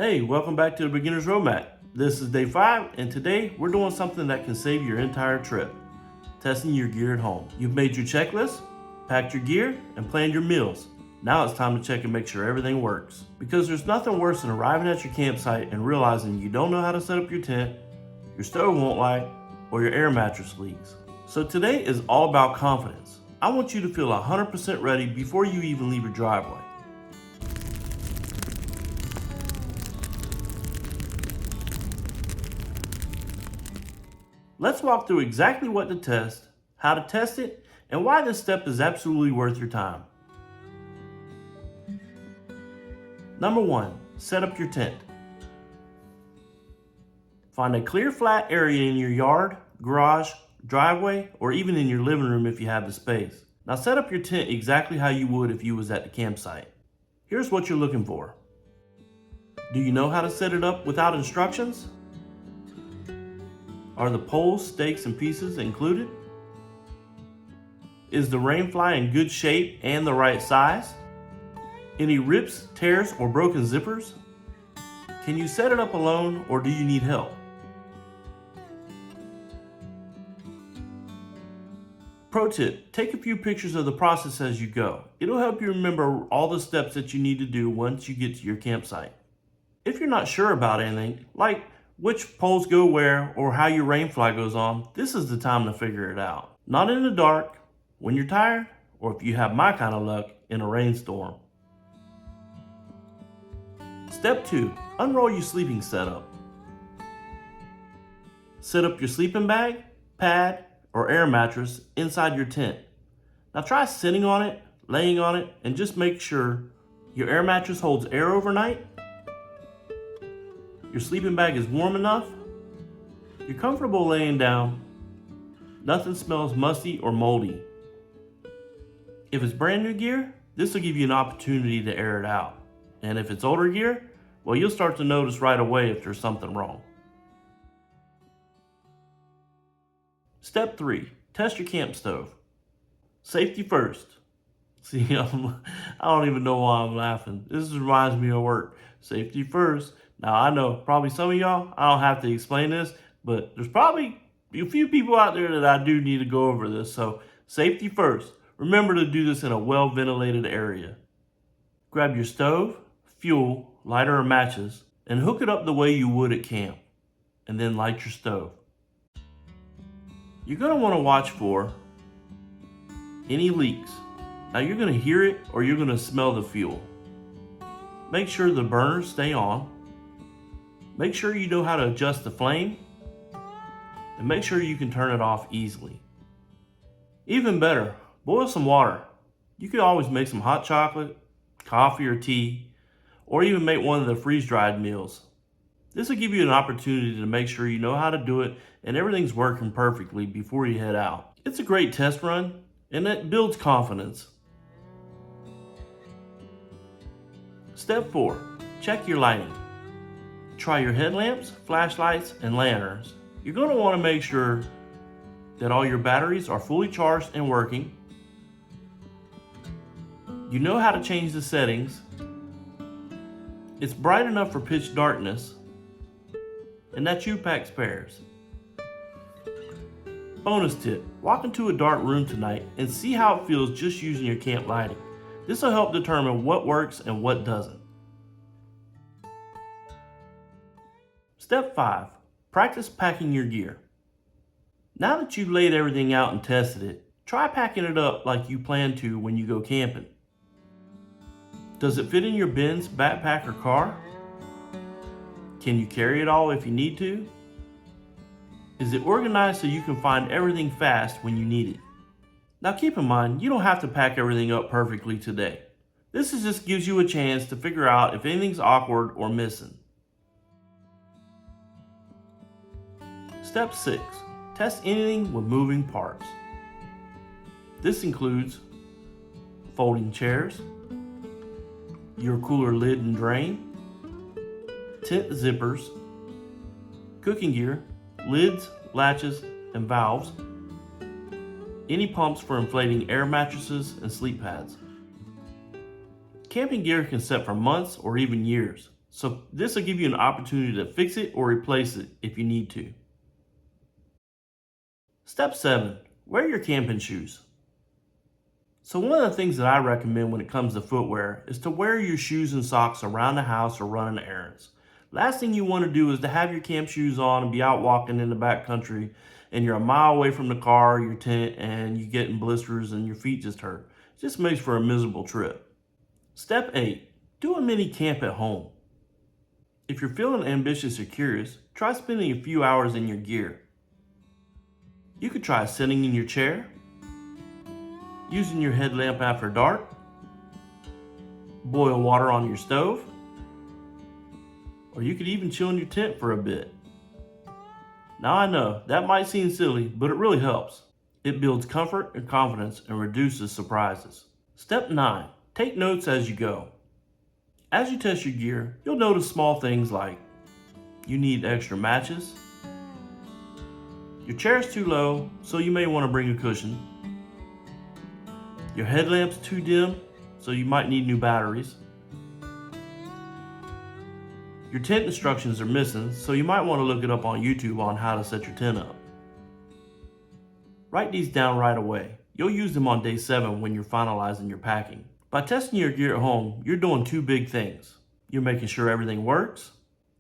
Hey, welcome back to the Beginner's Roadmap. This is day 5, and today we're doing something that can save your entire trip. Testing your gear at home. You've made your checklist, packed your gear, and planned your meals. Now it's time to check and make sure everything works. Because there's nothing worse than arriving at your campsite and realizing you don't know how to set up your tent, your stove won't light, or your air mattress leaks. So today is all about confidence. I want you to feel 100% ready before you even leave your driveway. Let's walk through exactly what to test, how to test it, and why this step is absolutely worth your time. Number 1, set up your tent. Find a clear, flat area in your yard, garage, driveway, or even in your living room if you have the space. Now set up your tent exactly how you would if you was at the campsite. Here's what you're looking for. Do you know how to set it up without instructions? Are the poles, stakes, and pieces included? Is the rainfly in good shape and the right size? Any rips, tears, or broken zippers? Can you set it up alone or do you need help? Pro tip, take a few pictures of the process as you go. It'll help you remember all the steps that you need to do once you get to your campsite. If you're not sure about anything, like which poles go where or how your rainfly goes on, this is the time to figure it out. Not in the dark, when you're tired, or if you have my kind of luck, in a rainstorm. Step 2, unroll your sleeping setup. Set up your sleeping bag, pad, or air mattress inside your tent. Now try sitting on it, laying on it, and just make sure your air mattress holds air overnight, your sleeping bag is warm enough, you're comfortable laying down, nothing smells musty or moldy. If it's brand new gear, this will give you an opportunity to air it out. And if it's older gear, well, you'll start to notice right away if there's something wrong. Step 3, test your camp stove. Safety first. See, I don't even know why I'm laughing. This reminds me of work. Safety first. Now, I know probably some of y'all, I don't have to explain this, but there's probably a few people out there that I do need to go over this. So, safety first. Remember to do this in a well-ventilated area. Grab your stove, fuel, lighter, or matches, and hook it up the way you would at camp. And then light your stove. You're going to want to watch for any leaks. Now, you're going to hear it or you're going to smell the fuel. Make sure the burners stay on. Make sure you know how to adjust the flame, and make sure you can turn it off easily. Even better, boil some water. You could always make some hot chocolate, coffee or tea, or even make one of the freeze-dried meals. This will give you an opportunity to make sure you know how to do it and everything's working perfectly before you head out. It's a great test run, and it builds confidence. Step 4, check your lighting. Try your headlamps, flashlights, and lanterns. You're going to want to make sure that all your batteries are fully charged and working. You know how to change the settings. It's bright enough for pitch darkness, and that you pack spares. Bonus tip, walk into a dark room tonight and see how it feels just using your camp lighting. This will help determine what works and what doesn't. Step 5, practice packing your gear. Now that you've laid everything out and tested it, try packing it up like you plan to when you go camping. Does it fit in your bins, backpack, or car? Can you carry it all if you need to? Is it organized so you can find everything fast when you need it? Now keep in mind, you don't have to pack everything up perfectly today. This just gives you a chance to figure out if anything's awkward or missing. Step 6, test anything with moving parts. This includes folding chairs, your cooler lid and drain, tent zippers, cooking gear, lids, latches, and valves, any pumps for inflating air mattresses and sleep pads. Camping gear can set for months or even years. So this will give you an opportunity to fix it or replace it if you need to. Step 7. Wear your camping shoes. So one of the things that I recommend when it comes to footwear is to wear your shoes and socks around the house or running errands. Last thing you want to do is to have your camp shoes on and be out walking in the backcountry and you're a mile away from the car or your tent and you get in blisters and your feet just hurt. It just makes for a miserable trip. Step 8. Do a mini camp at home. If you're feeling ambitious or curious, try spending a few hours in your gear. You could try sitting in your chair, using your headlamp after dark, boil water on your stove, or you could even chill in your tent for a bit. Now I know, that might seem silly, but it really helps. It builds comfort and confidence and reduces surprises. Step 9. Take notes as you go. As you test your gear, you'll notice small things like you need extra matches, your chair is too low, so you may want to bring a cushion, your headlamp's too dim, so you might need new batteries, your tent instructions are missing, so you might want to look it up on YouTube on how to set your tent up. Write these down right away. You'll use them on day 7 when you're finalizing your packing. By testing your gear at home, you're doing 2 big things. You're making sure everything works.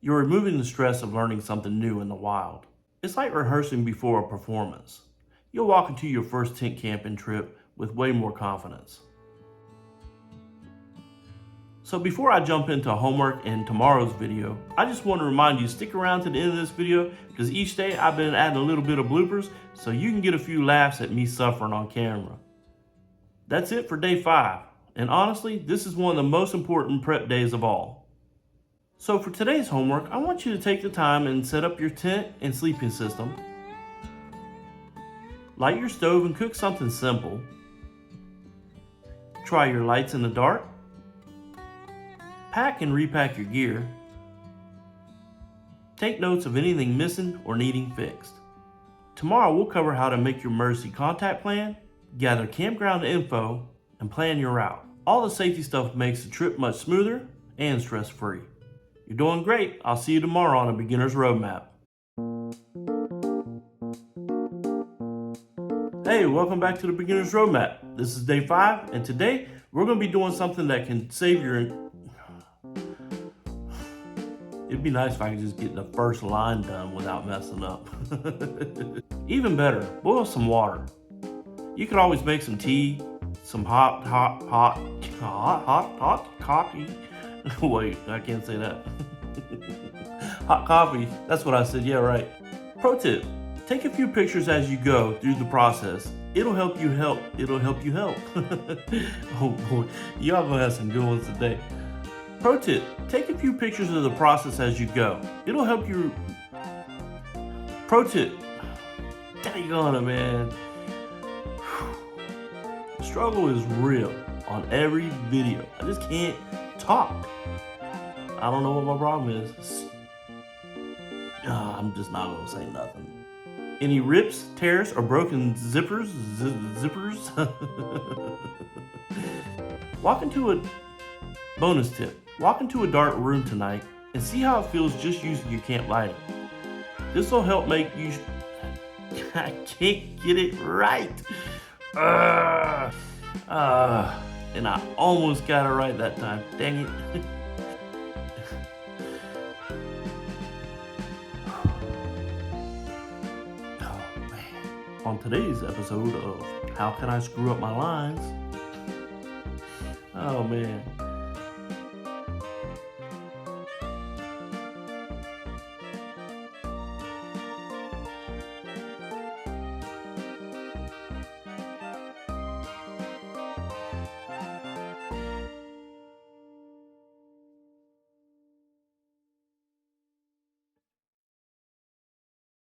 You're removing the stress of learning something new in the wild. It's like rehearsing before a performance. You'll walk into your first tent camping trip with way more confidence. So before I jump into homework in tomorrow's video, I just want to remind you to stick around to the end of this video because each day I've been adding a little bit of bloopers so you can get a few laughs at me suffering on camera. That's it for day 5. And honestly, this is one of the most important prep days of all. So for today's homework, I want you to take the time and set up your tent and sleeping system. Light your stove and cook something simple. Try your lights in the dark. Pack and repack your gear. Take notes of anything missing or needing fixed. Tomorrow we'll cover how to make your emergency contact plan, gather campground info, and plan your route. All the safety stuff makes the trip much smoother and stress-free. You're doing great. I'll see you tomorrow on a beginner's roadmap. Hey, welcome back to the beginner's roadmap. This is day 5, and today we're going to be doing something that can save your... It'd be nice if I could just get the first line done without messing up. Even better, boil some water. You could always make some tea, some hot coffee. Wait, I can't say that. Hot coffee, that's what I said, yeah, right. Pro tip, take a few pictures as you go through the process. It'll help you help. Oh boy, y'all gonna have some good ones today. Pro tip, take a few pictures of the process as you go. It'll help you. Pro tip, daggone it, man. The struggle is real on every video. I just can't talk. I don't know what my problem is. I'm just not gonna say nothing. Any rips, tears, or broken zippers? Bonus tip. Walk into a dark room tonight and see how it feels just using your camp lighting. This will help make you... I can't get it right. And I almost got it right that time. Dang it. Oh, man. On today's episode of How Can I Screw Up My Lines? Oh, man.